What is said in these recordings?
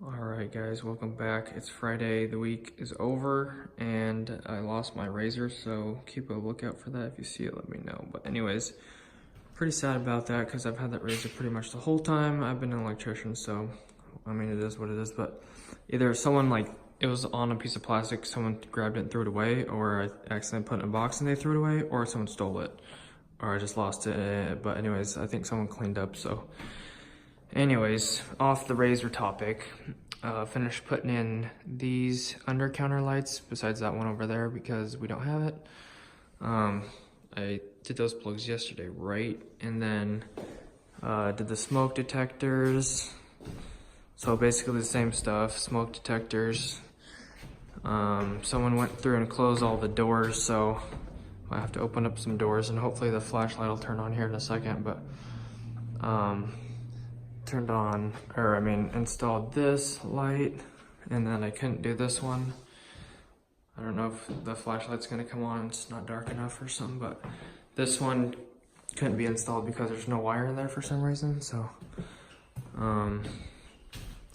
Alright guys, welcome back. It's Friday, the week is over, and I lost my razor, so keep a lookout for that. If you see it, let me know. But anyways, pretty sad about that because I've had that razor pretty much the whole time I've been an electrician, so I mean it is what it is. But either someone, like, it was on a piece of plastic, someone grabbed it and threw it away, or I accidentally put it in a box and they threw it away, or someone stole it, or I just lost it. But anyways, I think someone cleaned up, so anyways, off the razor topic, finished putting in these under counter lights besides that one over there because we don't have it. I did those plugs yesterday, right? And then did the smoke detectors. So basically the same stuff, smoke detectors. Someone went through and closed all the doors, so I have to open up some doors and hopefully the flashlight will turn on here in a second. But turned on, or I mean installed this light, and then I couldn't do this one. I don't know if the flashlight's gonna come on, it's not dark enough or something, but this one couldn't be installed because there's no wire in there for some reason. So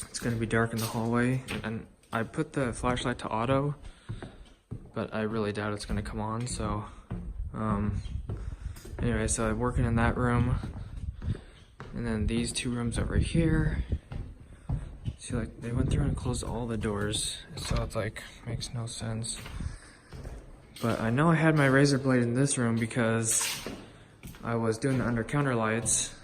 it's gonna be dark in the hallway, and I put the flashlight to auto, but I really doubt it's gonna come on. So anyway, so I'm working in that room. And then these two rooms over here, see, like, they went through and closed all the doors, so it's like, makes no sense. But I know I had my razor blade in this room because I was doing the under counter lights.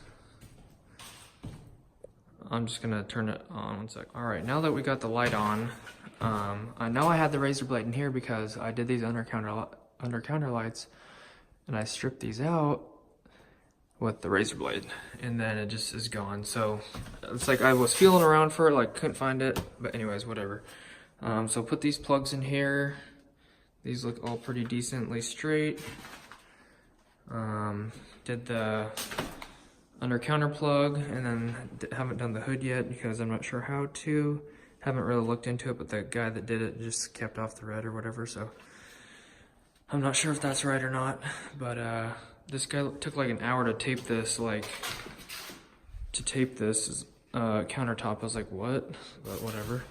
I'm just gonna turn it on one sec. All right, now that we got the light on, I know I had the razor blade in here because I did these under counter lights, and I stripped these out with the razor blade, and then it just is gone. So it's like I was feeling around for it, like couldn't find it, but anyways, whatever. So put these plugs in here. These look all pretty decently straight. Did the under counter plug, and then haven't done the hood yet because I'm not sure how to. Haven't really looked into it, but the guy that did it just kept off the red or whatever, so I'm not sure if that's right or not. But this guy took like an hour to tape this, countertop. I was like, what? But whatever.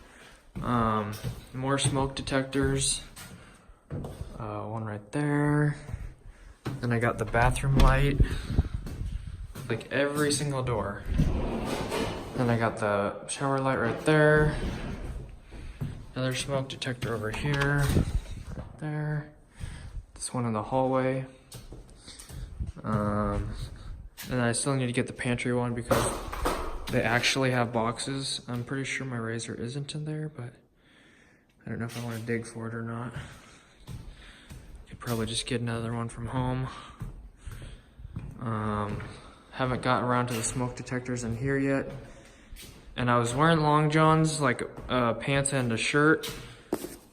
More smoke detectors. One right there. Then I got the bathroom light, like every single door. Then I got the shower light right there. Another smoke detector over here, right there. This one in the hallway. And I still need to get the pantry one because they actually have boxes. I'm pretty sure my razor isn't in there, but I don't know if I want to dig for it or not. Could probably just get another one from home. Haven't gotten around to the smoke detectors in here yet. And I was wearing long johns, like pants and a shirt.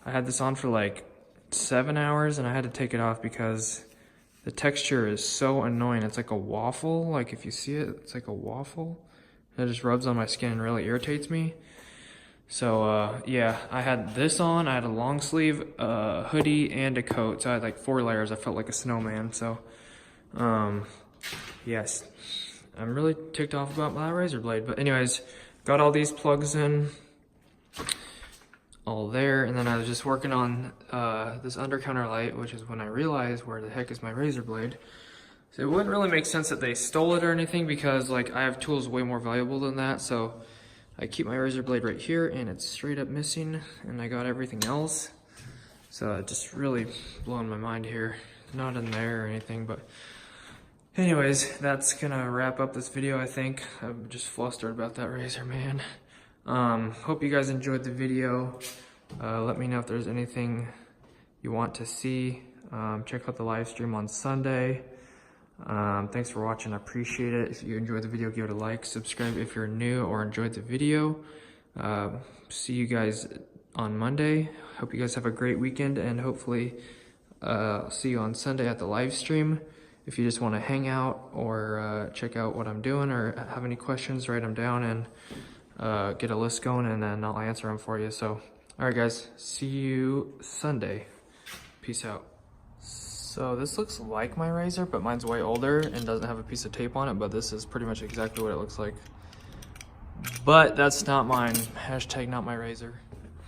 I had this on for like 7 hours, and I had to take it off because the texture is so annoying. It's like a waffle. Like if you see it, it's like a waffle. It just rubs on my skin and really irritates me. So yeah, I had this on. I had a long sleeve hoodie and a coat. So I had like 4 layers. I felt like a snowman. So yes, I'm really ticked off about my razor blade. But anyways, got all these plugs in, all there, and then I was just working on this under counter light, which is when I realized where the heck is my razor blade. So it wouldn't really make sense that they stole it or anything because, like, I have tools way more valuable than that. So I keep my razor blade right here, and it's straight up missing, and I got everything else. So it just really blowing my mind here. Not in there or anything, but anyways, that's gonna wrap up this video, I think. I'm just flustered about that razor, man. Hope you guys enjoyed the video. Let me know if there's anything you want to see. Check out the live stream on Sunday. Thanks for watching, I appreciate it. If you enjoyed the video, give it a like, subscribe if you're new or enjoyed the video. See you guys on Monday. Hope you guys have a great weekend, and hopefully see you on Sunday at the live stream. If you just want to hang out or check out what I'm doing or have any questions, write them down and get a list going, and then I'll answer them for you. So, all right guys, see you Sunday. Peace out. So this looks like my razor, but mine's way older and doesn't have a piece of tape on it, but this is pretty much exactly what it looks like. But that's not mine. Hashtag not my razor.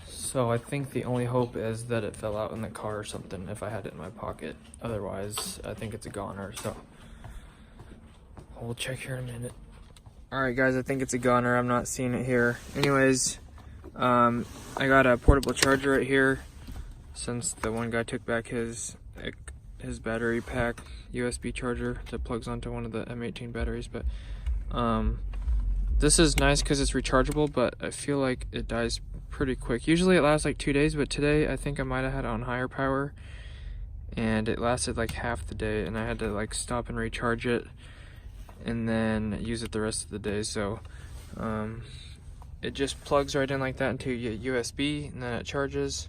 So I think the only hope is that it fell out in the car or something if I had it in my pocket. Otherwise, I think it's a goner, so we'll check here in a minute. Alright guys, I think it's a goner. I'm not seeing it here. Anyways, I got a portable charger right here since the one guy took back his battery pack USB charger that plugs onto one of the M18 batteries. But this is nice because it's rechargeable, but I feel like it dies pretty quick. Usually it lasts like 2 days, but today I think I might have had it on higher power and it lasted like half the day, and I had to like stop and recharge it and then use it the rest of the day. So it just plugs right in like that into USB, and then it charges,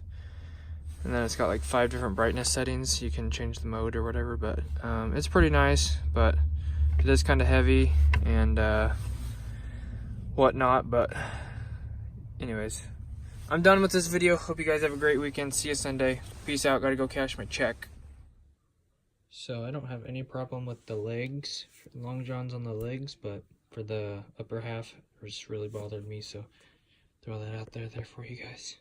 and then it's got like 5 different brightness settings. You can change the mode or whatever, but it's pretty nice, but it is kind of heavy and whatnot. But anyways, I'm done with this video. Hope you guys have a great weekend. See you Sunday. Peace out. Gotta go cash my check. So I don't have any problem with the legs, long johns on the legs, but for the upper half, it just really bothered me. So throw that out there for you guys.